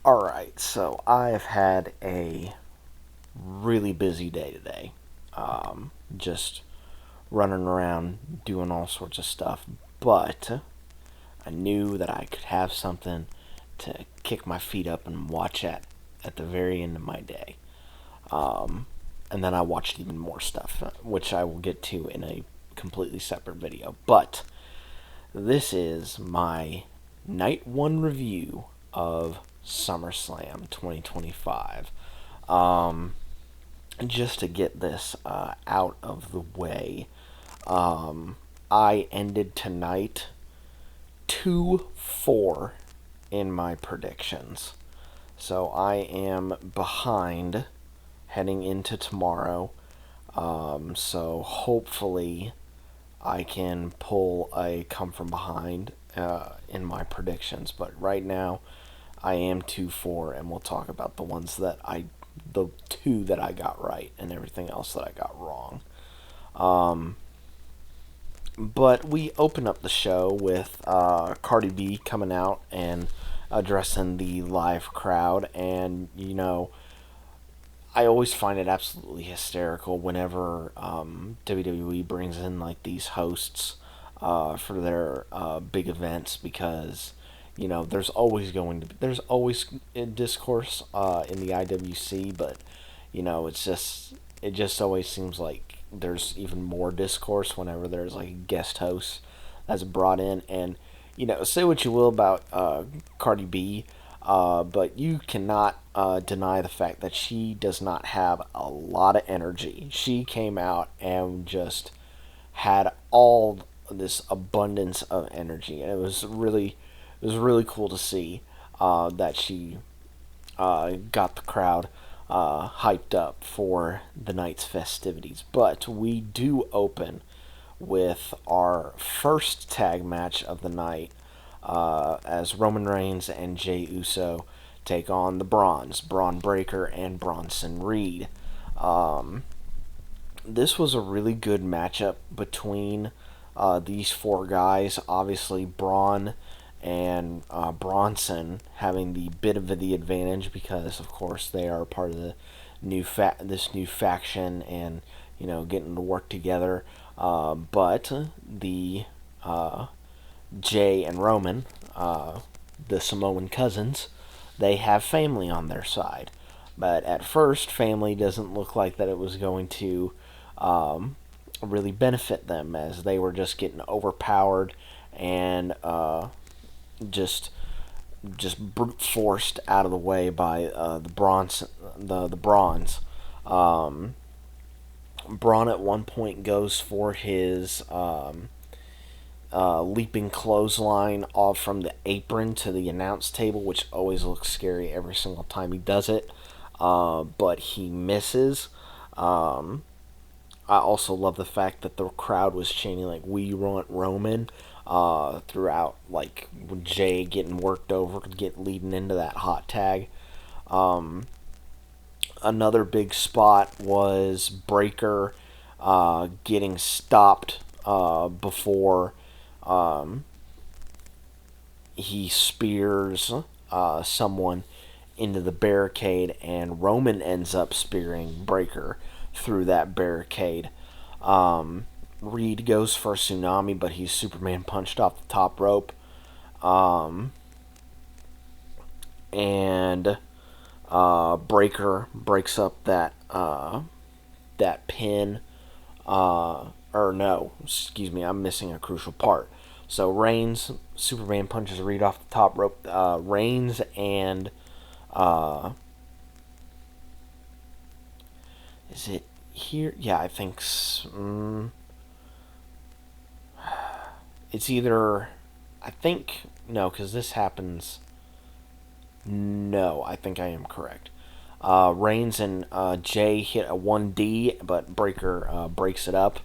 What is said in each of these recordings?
Alright, so I've had a really busy day today. Just running around doing all sorts of stuff. But I knew that I could have something to kick my feet up and watch at the very end of my day. Um, and then I watched even more stuff, which I will get to in a completely separate video. But this is my night one review of Summerslam 2025. Um, just to get this out of the way, I ended tonight 2-4 in my predictions. So I am behind heading into tomorrow. So hopefully I can pull a come from behind in my predictions. But right now I am 2-4, and we'll talk about the two that I got right and everything else that I got wrong. Um, but we open up the show with Cardi B coming out and addressing the live crowd, and I always find it absolutely hysterical whenever WWE brings in like these hosts for their big events, because there's always discourse in the IWC, but it just always seems like there's even more discourse whenever there's like a guest host that's brought in. And say what you will about Cardi B, but you cannot deny the fact that she does not have a lot of energy. She came out and just had all this abundance of energy, and it was really cool to see that she got the crowd hyped up for the night's festivities. But we do open with our first tag match of the night, as Roman Reigns and Jey Uso take on the Braun Breaker and Bronson Reed. Um, this was a really good matchup between these four guys. Obviously, Braun and Bronson having the bit of the advantage because, of course, they are part of the this new faction, and getting to work together. But the Jay and Roman, the Samoan cousins, they have family on their side. But at first, family doesn't look like that it was going to really benefit them, as they were just getting overpowered and just brute forced out of the way by the Bronze. Um, Braun at one point goes for his leaping clothesline off from the apron to the announce table, which always looks scary every single time he does it. But he misses. I also love the fact that the crowd was chanting like "We want Roman" throughout, like with Jay getting worked over to get leading into that hot tag. Um, Another big spot was Breaker getting stopped before um, he spears someone into the barricade, and Roman ends up spearing Breaker through that barricade. Reed goes for a tsunami, but he's Superman punched off the top rope. Um, and Breaker breaks up that pin. Or no, excuse me, I'm missing a crucial part. So Reigns, Superman punches Reed off the top rope. Reigns and uh, is it here? Yeah, I think it's either. I think no, because this happens. No, I think I am correct. Reigns and Jay hit a 1D, but Breaker breaks it up.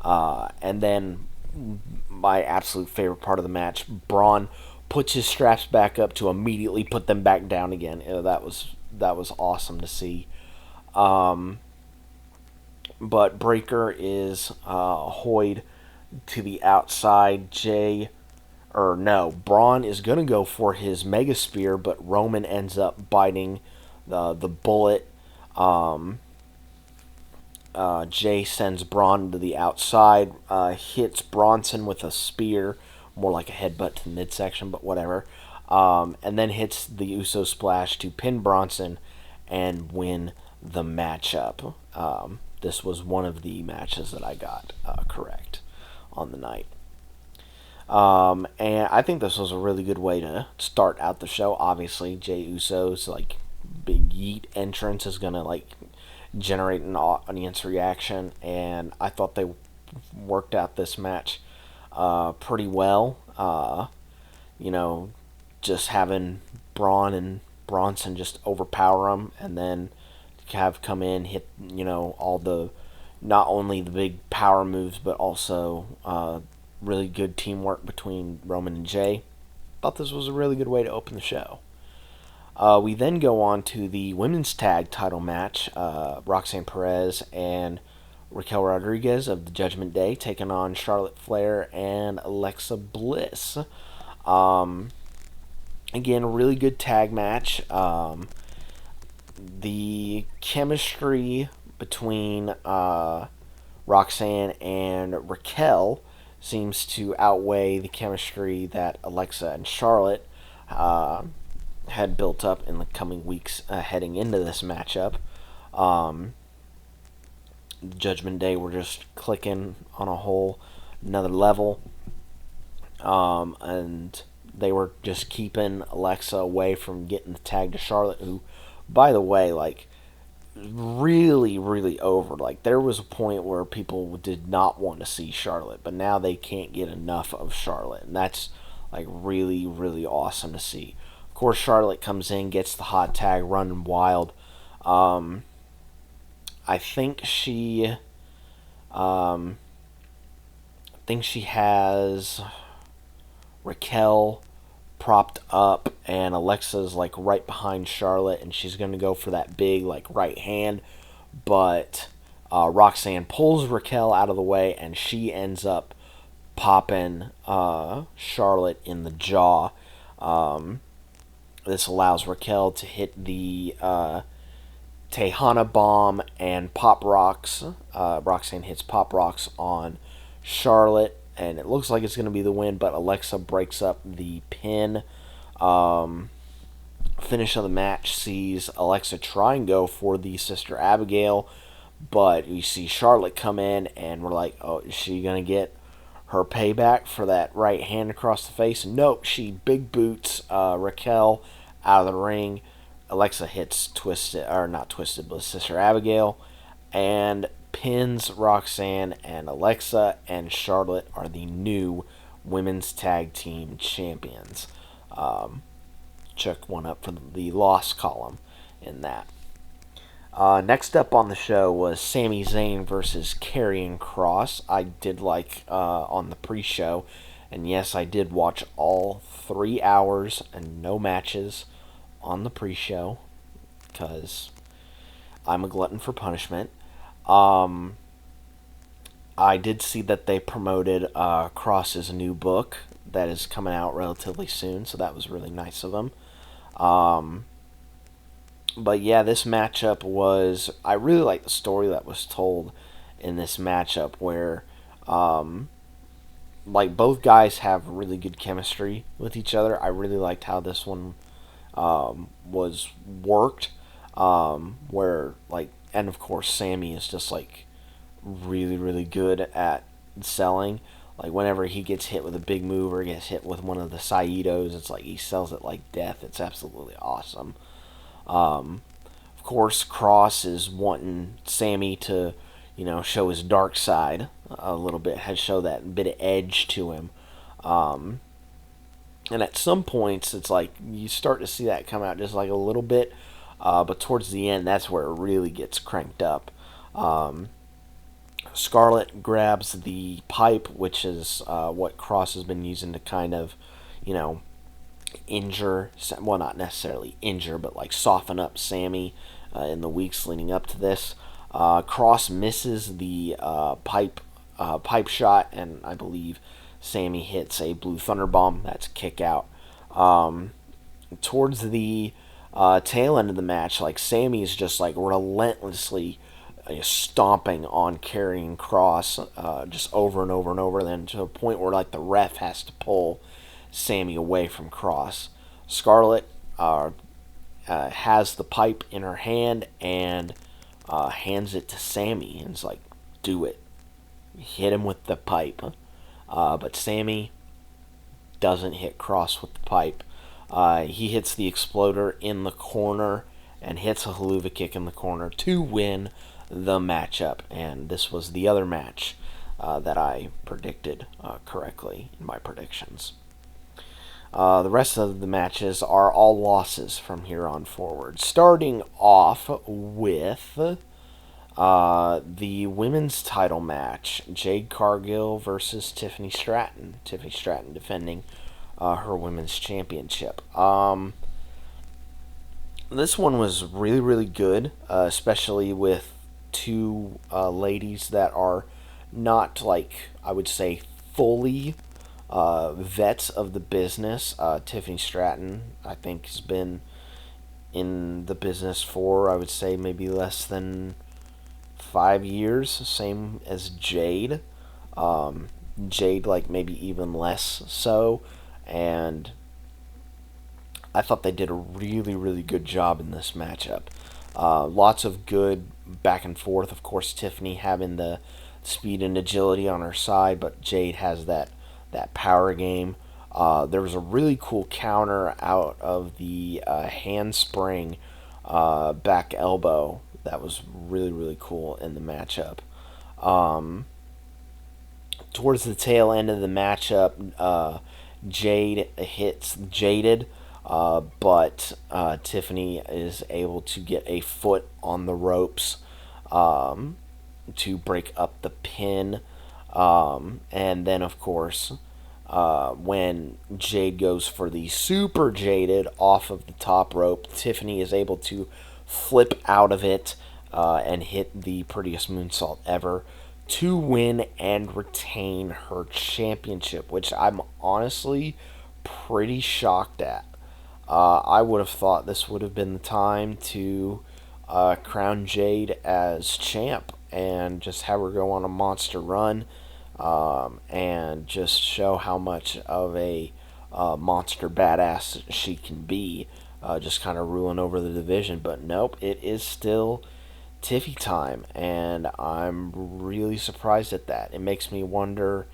And then my absolute favorite part of the match, Braun puts his straps back up to immediately put them back down again. That was awesome to see. Um, but Breaker is hoyed to the outside. or no, Braun is going to go for his Mega Spear, but Roman ends up biting the bullet. Jay sends Braun to the outside, hits Bronson with a spear, more like a headbutt to the midsection, but whatever. And then hits the Uso Splash to pin Bronson and win the matchup. This was one of the matches that I got correct on the night. And I think this was a really good way to start out the show. Obviously, Jey Uso's like big yeet entrance is gonna like generate an audience reaction, and I thought they worked out this match pretty well. Just having Braun and Bronson just overpower them, and then have come in, hit all the, not only the big power moves, but also really good teamwork between Roman and Jay. Thought this was a really good way to open the show. We then go on to the women's tag title match. Roxanne Perez and Raquel Rodriguez of the Judgment Day taking on Charlotte Flair and Alexa Bliss. Again, a really good tag match. The chemistry between Roxanne and Raquel seems to outweigh the chemistry that Alexa and Charlotte had built up in the coming weeks heading into this matchup. The Judgment Day were just clicking on a whole another level, and they were just keeping Alexa away from getting the tag to Charlotte, who, by the way, like, really, really over. Like, there was a point where people did not want to see Charlotte, but now they can't get enough of Charlotte, and that's, like, really, really awesome to see. Of course, Charlotte comes in, gets the hot tag, running wild. I think she has Raquel propped up, and Alexa's like right behind Charlotte, and she's gonna go for that big like right hand, but Roxanne pulls Raquel out of the way, and she ends up popping Charlotte in the jaw. This allows Raquel to hit the Tejana Bomb and Pop Rocks. Roxanne hits Pop Rocks on Charlotte, and it looks like it's going to be the win, but Alexa breaks up the pin. Finish of the match sees Alexa try and go for the Sister Abigail, but we see Charlotte come in, and we're like, oh, is she going to get her payback for that right hand across the face? Nope, she big boots Raquel out of the ring. Alexa hits Sister Abigail, and pins Roxanne, and Alexa and Charlotte are the new women's tag team champions. Check one up for the loss column in that. Next up on the show was Sami Zayn versus Karrion Kross. I did like on the pre-show, and yes, I did watch all 3 hours and no matches on the pre-show, because I'm a glutton for punishment. I did see that they promoted Kross's new book that is coming out relatively soon, so that was really nice of them. But yeah, this matchup was... I really like the story that was told in this matchup, where like both guys have really good chemistry with each other. I really liked how this one was worked, where like, and of course Sammy is just like really, really good at selling. Like whenever he gets hit with a big move or gets hit with one of the Saitos, it's like he sells it like death. It's absolutely awesome. Of course, Kross is wanting Sammy to, show his dark side a little bit, show that bit of edge to him. And at some points, it's like you start to see that come out just like a little bit, but towards the end, that's where it really gets cranked up. Scarlett grabs the pipe, which is what Kross has been using to kind of, injure, well, not necessarily injure, but like soften up Sammy in the weeks leading up to this. Kross misses the pipe shot, and I believe Sammy hits a blue thunder bomb. That's a kick out. Towards the tail end of the match, like Sammy's just like relentlessly stomping on Karrion Kross, just over and over and over. Then to a point where like the ref has to pull Sammy away from Kross. Scarlett has the pipe in her hand and hands it to Sammy and is like, "Do it, hit him with the pipe." But Sammy doesn't hit Kross with the pipe. He hits the exploder in the corner and hits a haluva kick in the corner to win the matchup. And this was the other match that I predicted correctly in my predictions. The rest of the matches are all losses from here on forward. Starting off with the women's title match, Jade Cargill versus Tiffany Stratton. Tiffany Stratton defending her women's championship. This one was really, really good, especially with two ladies that are not, like, I would say, fully vets of the business. Tiffany Stratton, I think, has been in the business for, I would say, maybe less than 5 years, same as Jade. Jade, like, maybe even less so, and I thought they did a really, really good job in this matchup. Lots of good back and forth. Of course, Tiffany having the speed and agility on her side, but Jade has that power game. There was a really cool counter out of the handspring back elbow that was really, really cool in the matchup. Towards the tail end of the matchup, Jade hits Jaded, but Tiffany is able to get a foot on the ropes to break up the pin. And then, of course, when Jade goes for the super Jaded off of the top rope, Tiffany is able to flip out of it and hit the prettiest moonsault ever to win and retain her championship, which I'm honestly pretty shocked at. I would have thought this would have been the time to crown Jade as champ and just have her go on a monster run and just show how much of a monster badass she can be, just kind of ruling over the division. But nope, it is still Tiffy time, and I'm really surprised at that. It makes me wonder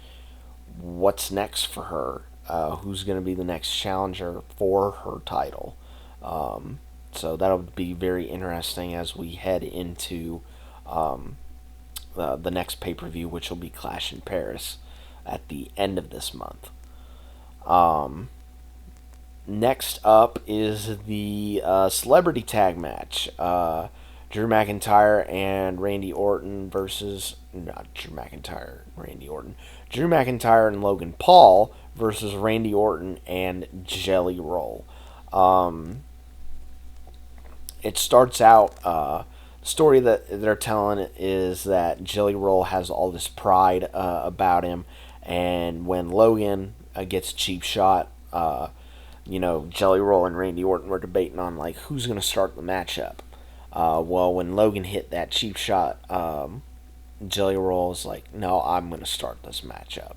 what's next for her. Who's going to be the next challenger for her title. So that'll be very interesting as we head into the next pay-per-view, which will be Clash in Paris at the end of this month. Next up is the celebrity tag match. Drew McIntyre and Randy Orton versus... Not Drew McIntyre, Randy Orton. Drew McIntyre and Logan Paul versus Randy Orton and Jelly Roll. It starts out... the story that they're telling is that Jelly Roll has all this pride about him, and when Logan gets a cheap shot, Jelly Roll and Randy Orton were debating on like who's going to start the matchup. Well, when Logan hit that cheap shot, Jelly Roll is like, no, I'm going to start this matchup.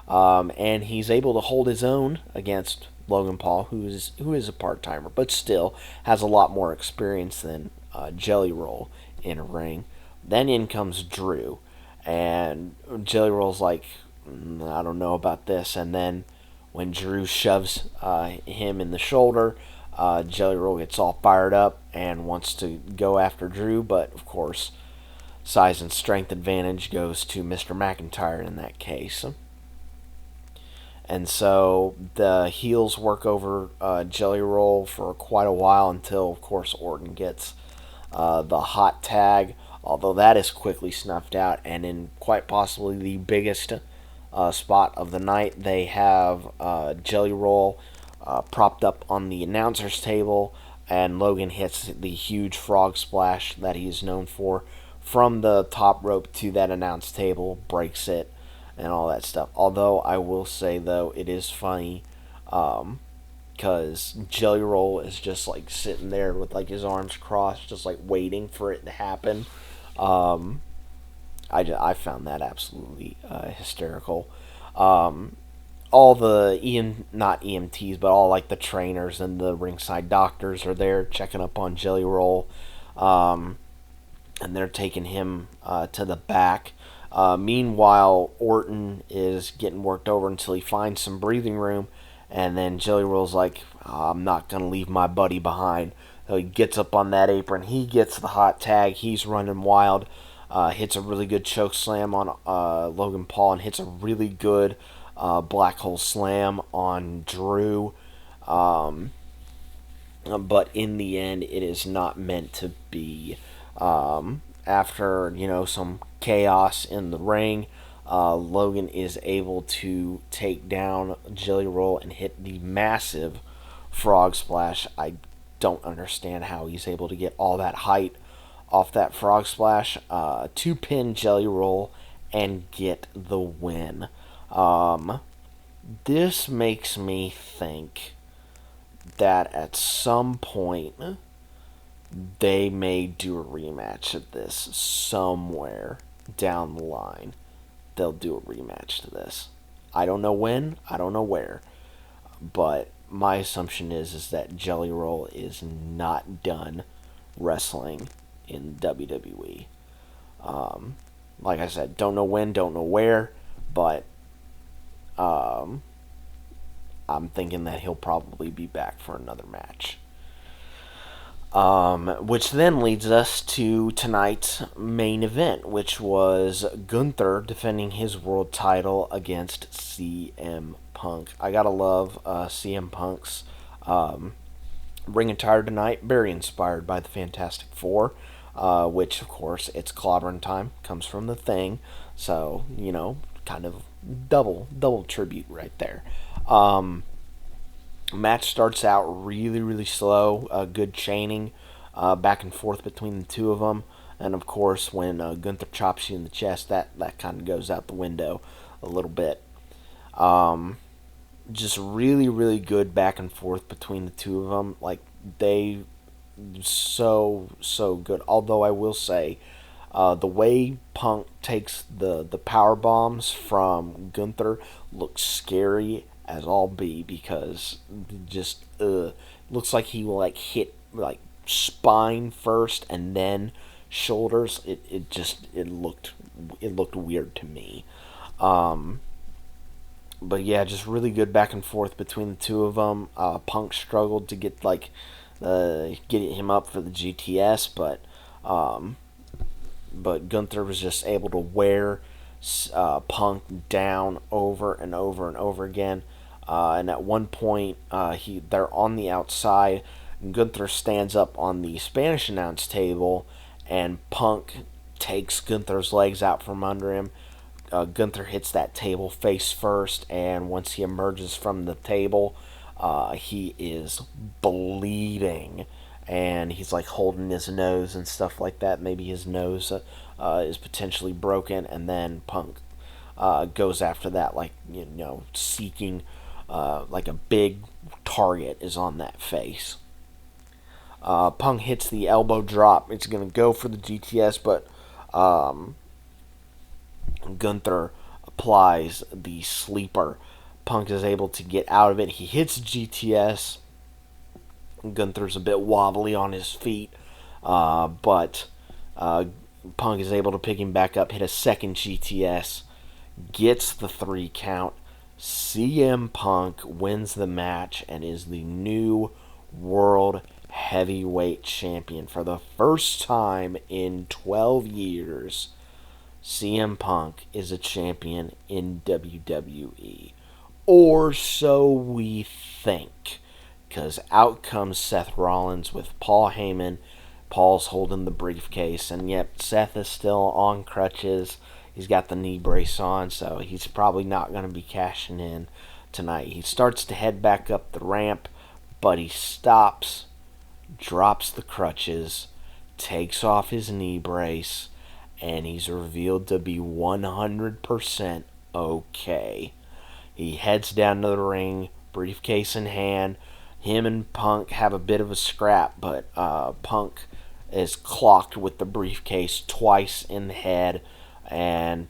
And he's able to hold his own against Logan Paul, who is a part-timer, but still has a lot more experience than Jelly Roll in a ring. Then in comes Drew, and Jelly Roll's like, I don't know about this. And then when Drew shoves him in the shoulder, Jelly Roll gets all fired up and wants to go after Drew, but of course, size and strength advantage goes to Mr. McIntyre in that case. And so the heels work over Jelly Roll for quite a while until, of course, Orton gets the hot tag, although that is quickly snuffed out. And in quite possibly the biggest spot of the night, they have Jelly Roll propped up on the announcer's table, and Logan hits the huge frog splash that he is known for from the top rope to that announce table, breaks it, and all that stuff. Although I will say though, it is funny, because Jelly Roll is just like sitting there with like his arms crossed, just like waiting for it to happen. Um, I found that absolutely hysterical. All the not EMTs, but all like the trainers and the ringside doctors are there checking up on Jelly Roll, and they're taking him to the back. Meanwhile, Orton is getting worked over until he finds some breathing room, and then Jelly Roll's like, I'm not going to leave my buddy behind. So he gets up on that apron. He gets the hot tag. He's running wild. Hits a really good choke slam on Logan Paul, and hits a really good black hole slam on Drew. But in the end, it is not meant to be. After some chaos in the ring, Logan is able to take down Jelly Roll and hit the massive frog splash. I don't understand how he's able to get all that height off that frog splash to pin Jelly Roll and get the win. This makes me think that at some point they may do a rematch of this somewhere down the line. They'll do a rematch to this. I don't know when, I don't know where, but my assumption is that Jelly Roll is not done wrestling in WWE. Like I said, don't know when, don't know where, but I'm thinking that he'll probably be back for another match. Which then leads us to tonight's main event, which was Gunther defending his world title against CM Punk. I gotta love CM Punk's ring attire tonight, very inspired by the Fantastic Four, which, of course, it's clobbering time, comes from the Thing, so, kind of double tribute right there. Match starts out really, really slow. Good chaining back and forth between the two of them. And, of course, when Gunther chops you in the chest, that kind of goes out the window a little bit. Just really, really good back and forth between the two of them. Like, they so good. Although I will say, the way Punk takes the power bombs from Gunther looks scary as all be, because just looks like he will like hit like spine first and then shoulders. It looked weird to me. But yeah, just really good back and forth between the two of them. Punk struggled to get him up for the GTS, but Gunther was just able to wear Punk down over and over and over again. And at one point, they're on the outside. Gunther stands up on the Spanish announce table, and Punk takes Gunther's legs out from under him. Gunther hits that table face first, and once he emerges from the table, he is bleeding, and he's like holding his nose and stuff like that. Maybe his nose is potentially broken, and then Punk goes after that, like, seeking like a big target is on that face. Punk hits the elbow drop. It's going to go for the GTS, but Gunther applies the sleeper. Punk is able to get out of it. He hits GTS. Gunther's a bit wobbly on his feet, but Punk is able to pick him back up, hit a second GTS, gets the 3 count. CM Punk wins the match and is the new World Heavyweight Champion. For the first time in 12 years, CM Punk is a champion in WWE. Or so we think. Because out comes Seth Rollins with Paul Heyman. Paul's holding the briefcase, and yet Seth is still on crutches. He's got the knee brace on, so he's probably not going to be cashing in tonight. He starts to head back up the ramp, but he stops, drops the crutches, takes off his knee brace, and he's revealed to be 100% okay. He heads down to the ring, briefcase in hand. Him and Punk have a bit of a scrap, but Punk is clocked with the briefcase twice in the head, and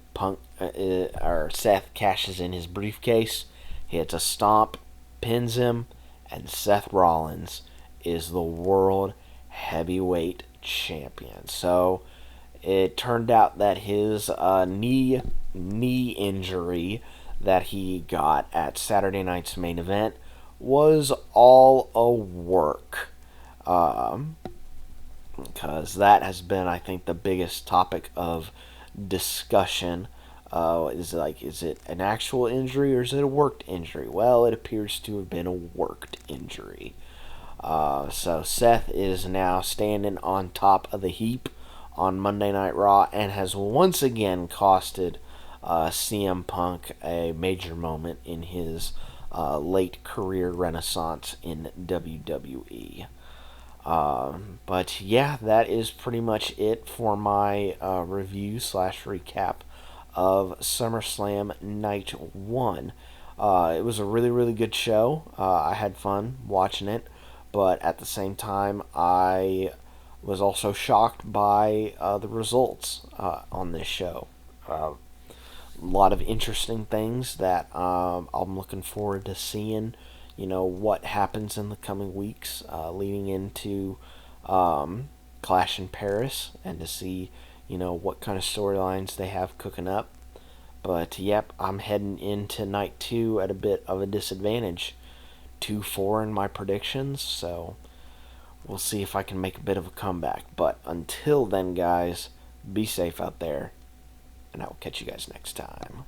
Seth cashes in his briefcase, hits a stomp, pins him, and Seth Rollins is the world heavyweight champion. So it turned out that his knee injury that he got at Saturday night's main event was all a work. Because that has been, I think, the biggest topic of discussion. Is it an actual injury or is it a worked injury? Well, it appears to have been a worked injury. So Seth is now standing on top of the heap on Monday Night Raw and has once again costed CM Punk a major moment in his late career renaissance in WWE. But yeah, that is pretty much it for my review / recap of SummerSlam Night 1. It was a really, really good show. I had fun watching it, but at the same time, I was also shocked by the results on this show. A lot of interesting things that I'm looking forward to seeing. What happens in the coming weeks leading into Clash in Paris, and to see what kind of storylines they have cooking up. But yep, I'm heading into night 2 at a bit of a disadvantage. 2-4 in my predictions, so we'll see if I can make a bit of a comeback. But until then, guys, be safe out there, and I will catch you guys next time.